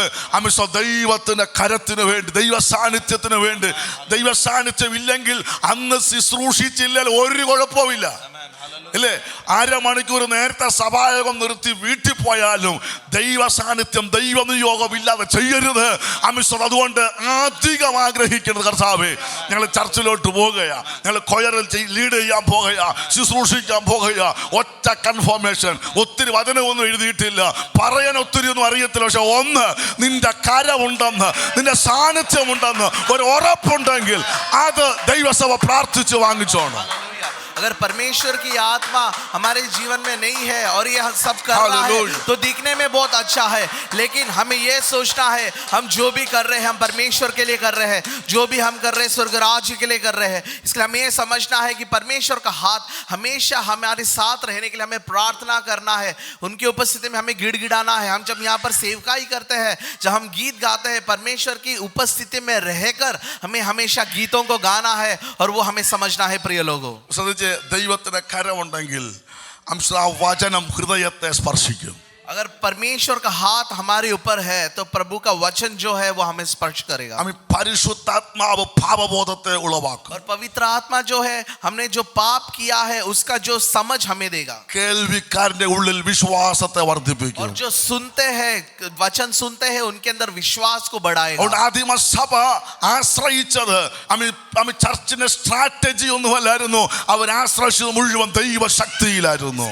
ദൈവത്തിന്റെ കരത്തിന് വേണ്ടി, ദൈവ സാന്നിധ്യത്തിന് വേണ്ടി. ദൈവ സാന്നിധ്യം ഇല്ലെങ്കിൽ അന്ന് ശുശ്രൂഷിച്ചില്ലെങ്കിൽ ഒരു കുഴപ്പമില്ല, അല്ലേ? അരമണിക്കൂർ നേരത്തെ സഭായോഗം നിർത്തി വീട്ടിൽ പോയാലും ദൈവ സാന്നിധ്യം, ദൈവ നിയോഗം ഇല്ലാതെ ചെയ്യരുത്. അതുകൊണ്ട് അധികം ആഗ്രഹിക്കുന്നത്, കർത്താവേ ഞങ്ങൾ ചർച്ചിലോട്ട് പോകുകയാ, ഞങ്ങൾ കൊയറിൽ ലീഡ് ചെയ്യാൻ പോകുകയാ, ശുശ്രൂഷിക്കാൻ പോകുകയാ. ഒറ്റ കൺഫർമേഷൻ, ഒത്തിരി വചനമൊന്നും എഴുതിയിട്ടില്ല, പറയാൻ ഒത്തിരി ഒന്നും അറിയത്തില്ല. പക്ഷെ ഒന്ന്, നിന്റെ കരമുണ്ടെന്ന്, നിന്റെ സാന്നിധ്യമുണ്ടെന്ന് ഒരു ഉറപ്പുണ്ടെങ്കിൽ അത് ദൈവസഭ പ്രാർത്ഥിച്ച് വാങ്ങിച്ചോണം. अगर परमेश्वर की आत्मा हमारे जीवन में नहीं है और ये सब कर रहा है तो दिखने में बहुत अच्छा है, लेकिन हमें ये सोचना है हम जो भी कर रहे हैं हम परमेश्वर के लिए कर रहे हैं, जो भी हम कर रहे हैं स्वर्ग राज्य के लिए कर रहे हैं. इसलिए हमें ये समझना है कि परमेश्वर का हाथ हमेशा हमारे साथ रहने के लिए हमें प्रार्थना करना है, उनकी उपस्थिति में हमें गिड़गिड़ाना है. हम जब यहाँ पर सेवकाई करते हैं, जब हम गीत गाते हैं, परमेश्वर की उपस्थिति में रहकर हमें हमेशा गीतों को गाना है और वो हमें समझना है. प्रिय लोगों, ദൈവത്തിന്റെ കരമുണ്ടെങ്കിൽ ആ വചനം ഹൃദയത്തെ സ്പർശിക്കും. अगर परमेश्वर का हाथ हमारे ऊपर है तो प्रभु का वचन जो है वो हमें स्पर्श करेगा. പരിശുദ്ധാത്മാവ് പാപബോധത്തെ ഉളവാക്കും. और पवित्र आत्मा जो है, हमने जो पाप किया है उसका जो समझ हमें देगा. കേൾവിക്കാരന്റെ ഉള്ളിൽ വിശ്വാസത്തെ വർദ്ധിപ്പിക്കും. और जो सुनते हैं, वचन सुनते हैं, उनके अंदर विश्वास को बढ़ाएगा. ആദിമ സഭ ആശ്രയിച്ചത് ചർച്ചിന്റെ സ്ട്രാറ്റജി ഒന്നുമല്ലായിരുന്നു, അവർ ആശ്രയിച്ചത് മുഴുവൻ ദൈവശക്തിയിലായിരുന്നു.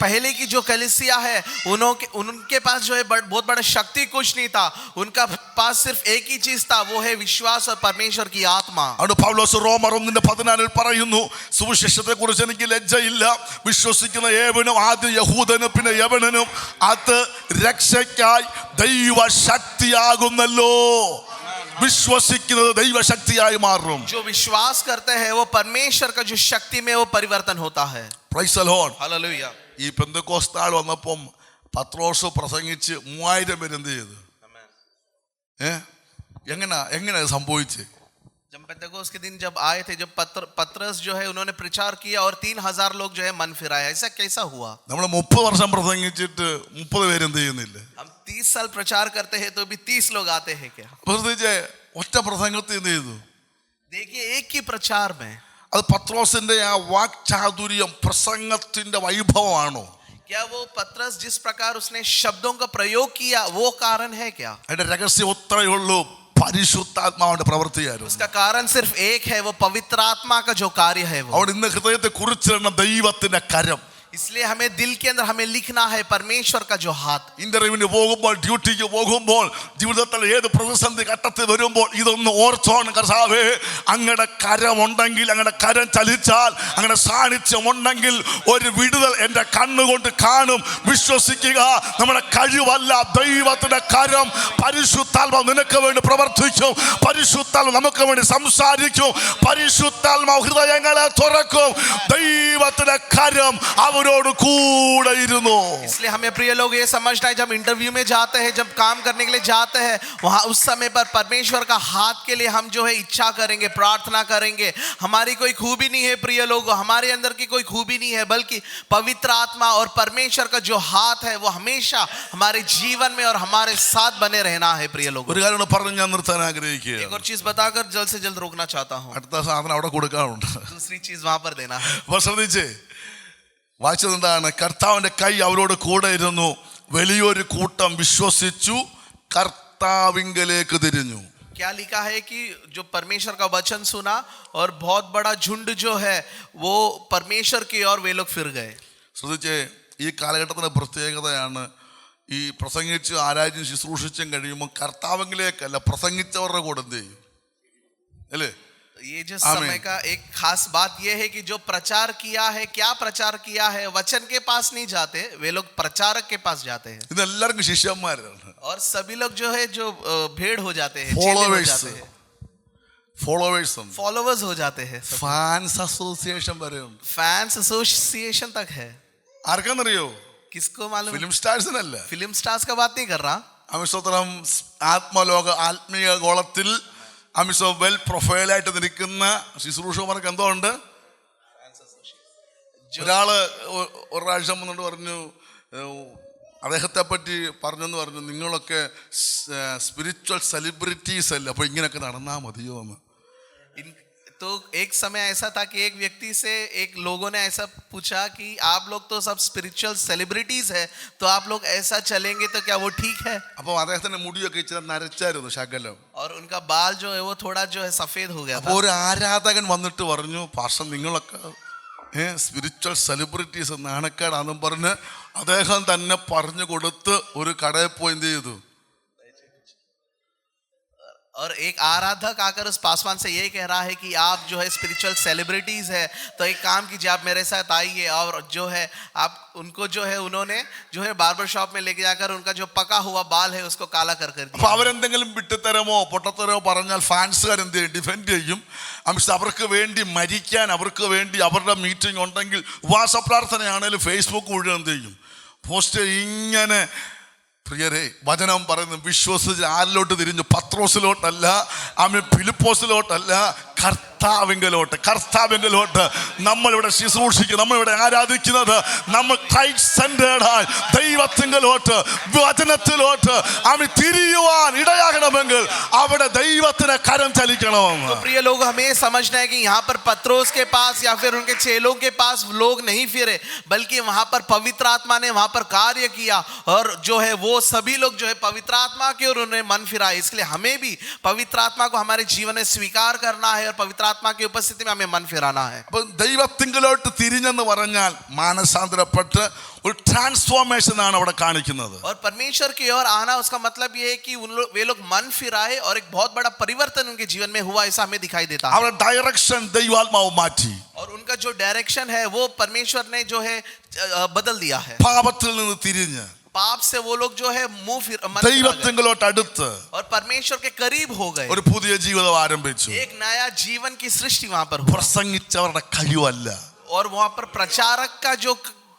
पहले की जो कलीसिया है उनके पास जो है बहुत बड़ा शक्ति कुछ नहीं था, उनका पास सिर्फ एक ही चीज था, वो है विश्वास और परमेश्वर की आत्मा. പൗലോസ് റോമർ 1:14 പറയുന്നു, സുവിശേഷത്തെ കുറിച്ച് എനിക്ക് ലജ്ജയില്ല, വിശ്വസിക്കുന്ന ഏവനും, ആദ്യം യഹൂദനും പിന്നെ യവനനും, അത് രക്ഷയ്ക്കായി ദൈവശക്തിയാകുന്നല്ലോ. വിശ്വസിക്കുന്നത് ദൈവശക്തിയായി മാറും. जो विश्वास करते हैं वो परमेश्वर का जो शक्ति में वो परिवर्तन होता है. Praise the Lord. हालेलुया. ഈ പെന്തക്കോസ്ത് നാൾ വന്നപ്പം പത്രോസ് പ്രസംഗിച്ച് 3000 പേര് എന്ത് ചെയ്തു? എങ്ങനെ സംഭവിച്ചേ? जब पेंतकोस्त के दिन जब आए थे, जब पतरस जो है उन्होंने प्रचार किया और 3000 लोग जो है मन फिराया. ऐसा कैसा हुआ? നമ്മൾ 30 വർഷം പ്രസംഗിച്ചിട്ട് 30 പേര് എന്ത് ചെയ്യുന്നില്ല? हम 30 साल प्रचार करते हैं तो भी 30 लोग आते हैं क्या? ഒറ്റ പ്രസംഗത്തിൽ എന്ത് ചെയ്തു? देखिए, एक ही प्रचार में. അത് പത്രോസിന്റെ ആ വാക്ചാതുര്യം, പ്രസംഗത്തിന്റെ വൈഭവമാണോ? क्या वो पतरस जिस प्रकार उसने शब्दों का प्रयोग किया वो कारण है क्या? അതിന്റെ രഹസ്യം ഒത്രയേ ഉള്ളൂ, പരിശുദ്ധാത്മാവിന്റെ പ്രവൃത്തിയായിരുന്നു. उसका कारण सिर्फ एक है, वो पवित्र आत्मा का जो कार्य है वो. അവിടെ ഇന്ന് ഹൃദയത്തെ കുറിച്ചിരുന്ന ദൈവത്തിന്റെ കരം. इसलिए हमें दिल के अंदर हमें लिखना है परमेश्वर का जो हाथ. ഇന്റർവ്യൂവിന് പോകുമ്പോൾ, ഡ്യൂട്ടിക്ക് പോകുമ്പോൾ, ജീവിതത്തിൽ ഏത് പ്രതിസന്ധി ഘട്ടത്തിൽ വരുമ്പോൾ ഇതൊന്ന് ഓർത്തോണം, കർത്താവേ അങ്ങയുടെ കരമുണ്ടെങ്കിൽ, അങ്ങയുടെ കരം ചലിച്ചാൽ, അങ്ങയുടെ സാന്നിധ്യം ഉണ്ടെങ്കിൽ ഒരു വിടുതൽ എൻ്റെ കണ്ണുകൊണ്ട് കാണും. വിശ്വസിക്കുക, നമ്മുടെ കഴിവല്ല, ദൈവത്തിന്റെ കരം. പരിശുദ്ധാത്മാവ് നിനക്ക് വേണ്ടി പ്രവർത്തിക്കും, പരിശുദ്ധാത്മാവ് നമുക്ക് വേണ്ടി സംസാരിക്കും, പരിശുദ്ധാത്മാവ് ഹൃദയങ്ങളെ തുറക്കും. ദൈവത്തിന്റെ കരം അവരോട് കൂടെ ഇരുന്നു. इसलिए हमें प्रिय लोग ये समझना है, जब इंटरव्यू में जाते हैं, जब काम करने के लिए जाते हैं, वहां उस समय पर परमेश्वर का हाथ के लिए हम जो है इच्छा करेंगे, प्रार्थना करेंगे. हमारी कोई खूबी नहीं है प्रिय लोग, हमारे अंदर की कोई खूबी नहीं है, बल्कि पवित्र आत्मा और परमेश्वर का जो हाथ है वो हमेशा हमारे जीवन में और हमारे साथ बने रहना है. प्रिय लोग, ഒരു കാര്യം പറഞ്ഞു ഞാൻ നിർത്താൻ ആഗ്രഹിക്കുക. एक और चीज बताकर जल्द से जल्द रोकना चाहता हूँ. അടുത്ത സാധനം അവിടെ കൊടുക്കാറുണ്ട്. दूसरी चीज वहां पर देना है. ശ്രദ്ധിച്ചേ, വായിച്ചത് എന്താണ്? കർത്താവിന്റെ കൈ അവരോട് കൂടെ ഇരുന്നു, വലിയൊരു കൂട്ടം വിശ്വസിച്ചു, കർത്താവിങ്കലേക്ക് തിരിഞ്ഞു. क्या लिखा है कि जो परमेश्वर का वचन सुना और बहुत बड़ा झुंड जो है वो परमेश्वर की ओर वे लोग फिर गए. ശ്രദ്ധിച്ചേ, ഈ കാലഘട്ടത്തിന്റെ പ്രത്യേകതയാണ്, ഈ പ്രസംഗിച്ച് ആരാധ്യം ശുശ്രൂഷിച്ചും കഴിയുമ്പോൾ കർത്താവിങ്കിലേക്കല്ല, പ്രസംഗിച്ചവരുടെ കൂടെ എന്ത് ചെയ്യും, അല്ലേ? ये जो समय का एक खास बात ये है कि जो प्रचार किया है, क्या प्रचार किया है, वचन के पास नहीं जाते, वे लोग प्रचारक के पास जाते हैं. ഇത് എല്ലാവർക്കും ശിഷ്യന്മാരാണ്. और सभी लोग जो है जो भेड़ हो जाते हैं, चेले हो जाते हैं, फॉलोवर्स हो जाते हैं. ഫാൻസ് അസോസിയേഷൻ വരെ ഉണ്ട്. फैंस एसोसिएशन तक है. ആർക്കാന്നറിയോ? किसको मालूम? ഫിലിം സ്റ്റാർസിനല്ല, फिल्म स्टार्स का बात नहीं कर रहा. അമിസ്തോത്രം ആത്മീയ ഗോളത്തിൽ വെൽ പ്രൊഫൈലായിട്ട് നിൽക്കുന്ന ശുശ്രൂഷകർക്ക് എന്തോ ഉണ്ട്. ഒരാള് ഒരു പ്രാവശ്യം വന്നിട്ട് പറഞ്ഞു, അദ്ദേഹത്തെ പറ്റി പറഞ്ഞെന്ന് പറഞ്ഞു, നിങ്ങളൊക്കെ സ്പിരിച്വൽ സെലിബ്രിറ്റീസ് അല്ലേ, അപ്പൊ ഇങ്ങനെയൊക്കെ നടന്നാ മതിയോ എന്ന്. तो एक समय ऐसा था कि एक व्यक्ति से एक लोगों ने ऐसा पूछा कि आप लोग तो सब स्पिरिचुअल सेलिब्रिटीज है, तो आप लोग ऐसा चलेंगे तो क्या वो ठीक है? അപ്പോൾ അദ്ദേഹത്തിന്റെ മുടിയൊക്കെ ഇച്ചിരി നരച്ചായിരുന്നു ശകലം. और उनका बाल जो है वो थोड़ा जो है सफेद हो गया था. അപ്പോൾ ഒരു ആരാധകൻ വന്നിട്ട് പറഞ്ഞു, പാസ്റ്റർ നിങ്ങളൊക്കെ സ്പിരിച്വൽ സെലിബ്രിറ്റീസ് നാണക്കേടാന്നും പറഞ്ഞ് അദ്ദേഹം തന്നെ പറഞ്ഞു കൊടുത്ത് ഒരു കടയിൽ പോയി എന്ത് ചെയ്തു. और एक आराधक आकर उस पासवान से ये कह रहा है कि आप जो है स्पिरिचुअल सेलिब्रिटीज है, तो एक काम कीजिए, आप मेरे साथ आइए और जो है आप उनको जो है उन्होंने जो है बार्बर शॉप में लेके जाकर उनका जो पका हुआ बाल है उसको काला कर दिया. അപ്പോൾ അവരെന്തെങ്കിലും വിട്ടുതരമോ പൊട്ടത്തരമോ പറഞ്ഞാൽ ഫാൻസുകാർ എന്ത് ചെയ്യും, ഡിഫെൻഡ് ചെയ്യും. അവർക്ക് വേണ്ടി മരിക്കാൻ, അവർക്ക് വേണ്ടി അവരുടെ മീറ്റിംഗ് ഉണ്ടെങ്കിൽ ഉപവാസ പ്രാർത്ഥനയാണെങ്കിലും ഫേസ്ബുക്ക് മുഴുവൻ എന്ത് ചെയ്യും, പോസ്റ്റ് ഇങ്ങനെ. പ്രിയരെ, വചനം പറയുന്നു, വിശ്വസിച്ച് ആരിലോട്ട് തിരിഞ്ഞു? പത്രോസിലോട്ടല്ല, ഫിലിപ്പോസിലോട്ടല്ല, കർത്താവിങ്കലോട്ട് നമ്മളിവിടെ ശുശ്രൂഷിക്കുന്നത്, നമ്മളിവിടെ ആരാധിക്കുന്നത്, നമ്മൾ ക്രൈസ്റ്റ് സെന്റേർഡായി ദൈവത്തിങ്കലോട്ട്, വചനത്തിലോട്ട് തിരിയുവാൻ ഇടയാകണമെങ്കിൽ അവിടെ ദൈവത്തിന്റെ കരം ചലിക്കണമെന്ന്. तो प्रिय लोग, हमें समझना है कि यहाँ पर पत्रोस के पास या फिर उनके चेलों के पास लोग नहीं फिरे, बल्कि वहां पर पवित्र आत्मा ने वहां पर कार्य किया और जो है वो सभी लोग जो है पवित्र आत्मा की ओर उन्हें मन फिराए. इसलिए हमें भी पवित्र आत्मा को हमारे जीवन में स्वीकार करना है और पवित्र आत्मा की उपस्थिति में हमें मन फिराना है. ദൈവത്തിങ്കലോട്ട് തിരിഞ്ഞെന്ന് പറഞ്ഞാൽ മാനസാന്തരപ്പെട്ട് ഒരു ട്രാൻസ്ഫോർമേഷൻ ആണ് അവിടെ കാണിക്കുന്നത്. और परमेश्वर की ओर आना, उसका मतलब ये है कि वे लोग मन फिराए और एक बहुत बड़ा परिवर्तन उनके जीवन में हुआ, ऐसा हमें दिखाई देता है. അവരുടെ ഡയറക്ഷൻ ദൈവാത്മാവ് മാറ്റി. और उनका जो डायरेक्शन है वो परमेश्वर ने जो है बदल दिया है. പാപത്തിൽ നിന്ന് തിരിഞ്ഞ് पाप से वो लोग जो है ദൈവത്തിങ്കലോട്ട് അടുത്ത് और परमेश्वर के करीब हो गए. ഒരു പുതിയ ജീവിതം ആരംഭിച്ചു. एक नया जीवन की सृष्टि वहां पर हुआ. പ്രസംഗിച്ചവരുടെ കഴിവല്ല, और वहां पर प्रचारक का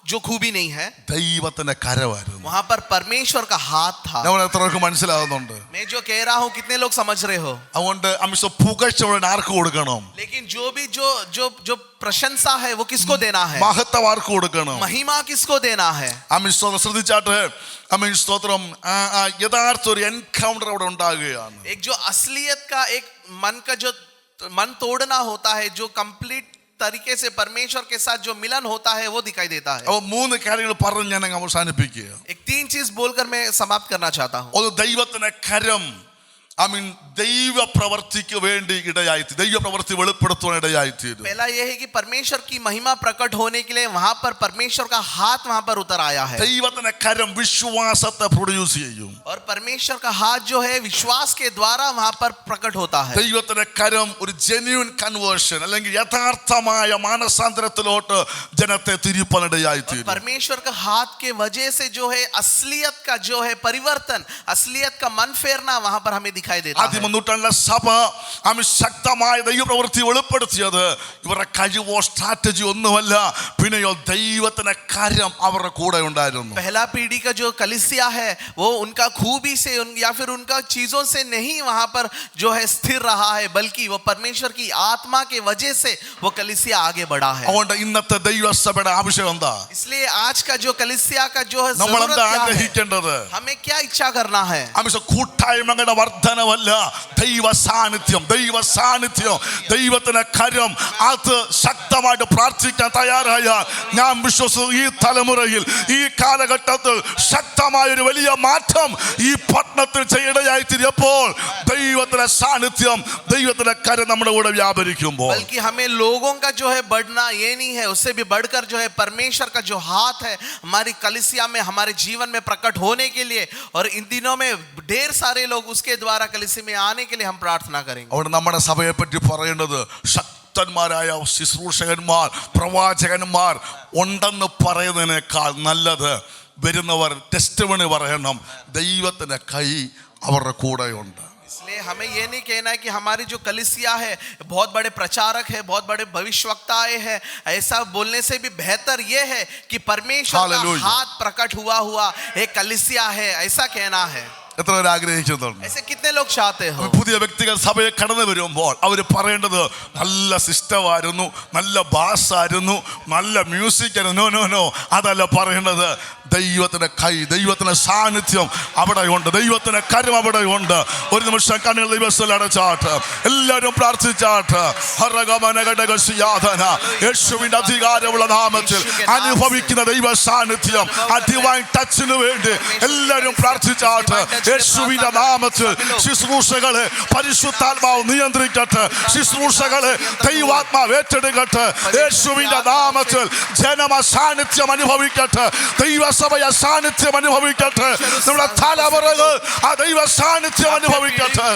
जो खूबी नहीं है, ദൈവത്തിന്റെ കരമായിരുന്നു. वहां पर परमेश्वर का हाथ था. നമ്മൾ എത്രയൊക്കെ മനസ്സിലാവുന്നുണ്ട്? मैं जो कह रहा हूं कितने लोग समझ रहे हो? അതുകൊണ്ട് പുകഴ്ച ആർക്ക് കൊടുക്കണം? लेकिन जो भी जो प्रशंसा है वो किसको देना है? മഹത്വം ആർക്ക് കൊടുക്കണം? महिमा किसको देना है? ശ്രദ്ധിച്ചാട്ട് സ്തോത്രം, യഥാർത്ഥ ഒരു എൻകൗണ്ടർ അവിടെ ഉണ്ടാകുകയാണ്. एक जो असलियत का एक मन का जो मन तोड़ना होता है, जो कंप्लीट तरीके से परमेश्वर के साथ जो मिलन होता है वो दिखाई देता है. മൂന്ന് കാര്യങ്ങൾ പറഞ്ഞ് ഞാൻ അവസാനിപ്പിക്കുക. एक 3 चीज बोलकर मैं समाप्त करना चाहता हूं. ഒന്ന്, ദൈവത്തിന്റെ കരം ദൈവ പ്രവർത്തിക്ക് വേണ്ടി ഇടയായിത്തീരും, ദൈവ പ്രവർത്തി വെളിപ്പെടുത്തുവാൻ ഇടയായിത്തീരും. पहला ये है कि परमेश्वर की महिमा प्रकट होने के लिए वहां पर परमेश्वर का हाथ वहां पर उतर आया है. ദൈവത്തിന്റെ കരം വിശ്വാസത്തെ പ്രൊഡ്യൂസ് ചെയ്യും. और परमेश्वर का हाथ जो है विश्वास के द्वारा वहां पर प्रकट होता है. ദൈവത്തിന്റെ കരം ഒരു ജെന്യുവൻ കൺവേർഷൻ അല്ലെങ്കിൽ യഥാർത്ഥമായ മാനസാന്തരത്തിലോട്ട് ജനത്തെ തിരിപ്പാൻ ഇടയായിത്തീരും. परमेश्वर का हाथ के वजह से जो है असलियत का जो है परिवर्तन, असलियत का मन फेरना वहां पर हमें दिखाई देता है. ആദ്യ 300 സഭ ശക്തമായ ദൈവപ്രവൃത്തി വെളിപ്പെടുത്തിയത് ഇവരുടെ കഴിവോ സ്ട്രാറ്റജി ഒന്നുമല്ല, പിന്നെയോ ദൈവത്തിന്റെ കരം അവരുടെ കൂടെ ഉണ്ടായിരുന്നു. पहला पीढ़ी का जो कलीसिया है वो उनका खूबी से या फिर उनका चीजों से नहीं वहां पर जो है स्थिर रहा है, बल्कि वो परमेश्वर की आत्मा के वजह से वो कलीसिया आगे बढ़ा है. അതുകൊണ്ട് ഇന്നത്തെ ദൈവസഭയുടെ ആവശ്യം എന്താ? इसलिए आज का जो कलीसिया का जो है നമ്മൾ जरूरत എന്താ क्या है? ആഗ്രഹിക്കേണ്ടത്? हमें क्या इच्छा करना है? കൂട്ടായ്മകളുടെ വർധനവല്ല, ദൈവ സാന്നിധ്യം, ദൈവത്തിന്റെ കരം. അത് ശക്തമായിട്ട് പ്രാർത്ഥിക്കാൻ തയ്യാറായാൽ ഞാൻ വിശ്വസിക്കുന്നു ഈ തലമുറയിൽ, ഈ കാലഘട്ടത്തിൽ ശക്തമായ ഒരു വലിയ മാറ്റം ഈ പട്ടണത്തിൽ ചെയ്യണയായിത്തീരപ്പോൾ ദൈവത്തിന്റെ സാന്നിധ്യം, ദൈവത്തിന്റെ കരം നമ്മുടെ കൂടെ വ്യാപരിക്കുമ്പോൾ, बल्कि हमें लोगों का जो है बढ़ना ये नहीं है, उससे भी बढ़कर जो है परमेश्वर का जो हाथ है हमारी कलीसिया में, हमारे जीवन में प्रकट होने के लिए, और इन दिनों में ढेर सारे लोग उसके द्वारा कलीसिया में आने के लिए हम प्रार्थना करेंगे. അവിടെ നമ്മുടെ സഭയെ പറ്റി പറയേണ്ടത് ശക്തന്മാരായ ശുശ്രൂഷകന്മാർ, പ്രവാചകന്മാർ ഉണ്ടെന്ന് പറയുന്നതിനേക്കാൾ നല്ലത് വരുന്നവർ ടെസ്റ്റിമണി പറയണം, ദൈവത്തിന്റെ കൈ അവരുടെ കൂടെയുണ്ട്. इसलिए हमें ये नहीं कहना है कि हमारी जो कलीसिया है बहुत बड़े प्रचारक है, बहुत बड़े भविष्यवक्ताएं हैं. ऐसा बोलने से भी बेहतर ये है कि परमेश्वर का हाथ प्रकट हुआ एक कलीसिया है, ऐसा कहना है. എത്ര പേര് ആഗ്രഹിക്കുന്നുണ്ട്? ऐसे कितने लोग चाहते हो? പുതിയ വ്യക്തികൾ സഭയെ കടന്നു വരുമ്പോൾ അവർ പറയേണ്ടത് നല്ല സിസ്റ്റമായിരുന്നു, നല്ല ബാസായിരുന്നു, നല്ല മ്യൂസിക് ആയിരുന്നു. നോ നോ നോ, അതല്ല പറയേണ്ടത്. ദൈവത്തിന്റെ കൈ, ദൈവത്തിന്റെ സാന്നിധ്യം അവിടെ ഉണ്ട്, ദൈവത്തിന്റെ കരം അവിടെ ഉണ്ട്. ഒരു നിമിഷം കണ്ണുകൾ ദൈവസ്ഥയിൽ അടച്ചാട്ട് എല്ലാവരും പ്രാർത്ഥിച്ചാട്ട്. യേശുവിന്റെ അധികാരമുള്ള നാമത്തിൽ അനുഭവിക്കുന്ന ദൈവ സാന്നിധ്യം, ആ ഡിവൈൻ ടച്ചിന് വേണ്ടി എല്ലാവരും പ്രാർത്ഥിച്ചാട്ട്. യേശുവിന്റെ നാമത്തിൽ ശുശ്രൂഷകളെ പരിശുദ്ധാത്മാവ് നിയന്ത്രിക്കട്ടെ, ശുശ്രൂഷകളെ ദൈവാത്മാവ് ഏറ്റെടുക്കട്ടെ. യേശുവിന്റെ നാമത്തിൽ ജനമ സാന്നിധ്യം അനുഭവിക്കട്ടെ, ദൈവസഭയ സാന്നിധ്യം അനുഭവിക്കട്ടെ, നമ്മുടെ തലമുറകൾ ആ ദൈവ സാന്നിധ്യം അനുഭവിക്കട്ടെ.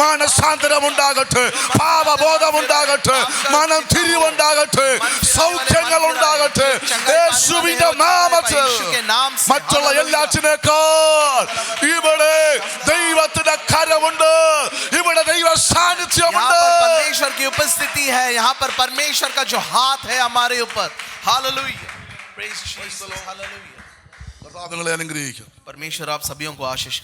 മാനസാന്തരമുണ്ടാകട്ടെ, പാപബോധമുണ്ടാകട്ടെ, മനം തിരിവുണ്ടാകട്ടെ, സൗഖ്യങ്ങൾ ഉണ്ടാകട്ടെ യേശുവിന്റെ നാമത്തിൽ. മറ്റുള്ള എല്ലാറ്റിനേക്കാൾ ഇവിടെ ദൈവത്തിന്റെ കരമുണ്ട്, ഇവിടെ ദൈവ സാന്നിധ്യമുണ്ട്. परमेश्वर की उपस्थिति है, यहाँ पर परमेश्वर का जो हाथ है हमारे ऊपर. Hallelujah, praise Jesus, hallelujah. നിങ്ങളെ അനുഗ്രഹിക്കും. परमेश्वर आप सभी को आशीष